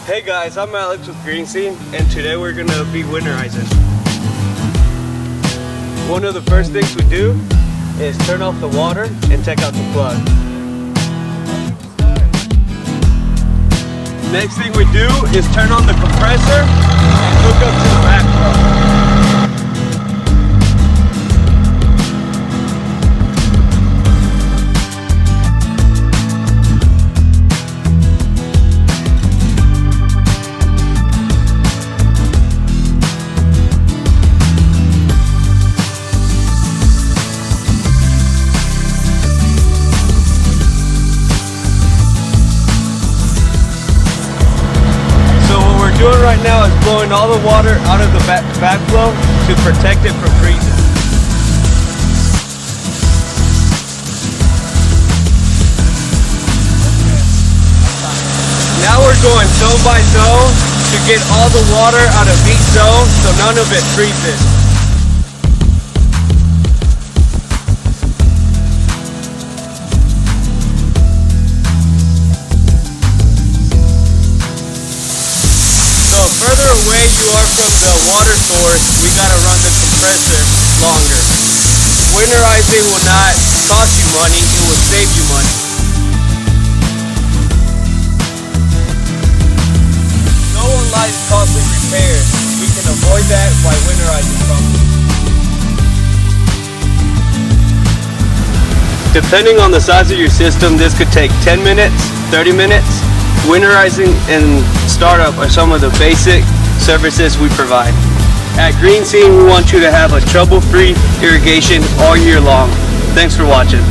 Hey guys, I'm Alex with GreenScene, and today we're going to be winterizing. One of the first things we do is turn off the water and take out the plug. Next thing we do is turn on the compressor and hook up to the backflow. Doing right now is blowing all the water out of the backflow to protect it from freezing. Now we're going zone by zone to get all the water out of each zone so none of it freezes. The further away you are from the water source, we gotta run the compressor longer. Winterizing will not cost you money, it will save you money. No one likes costly repairs. We can avoid that by winterizing properly. Depending on the size of your system, this could take 10 minutes, 30 minutes. Winterizing and startup are some of the basic services we provide. At GreenScene, we want you to have a trouble-free irrigation all year long. Thanks for watching.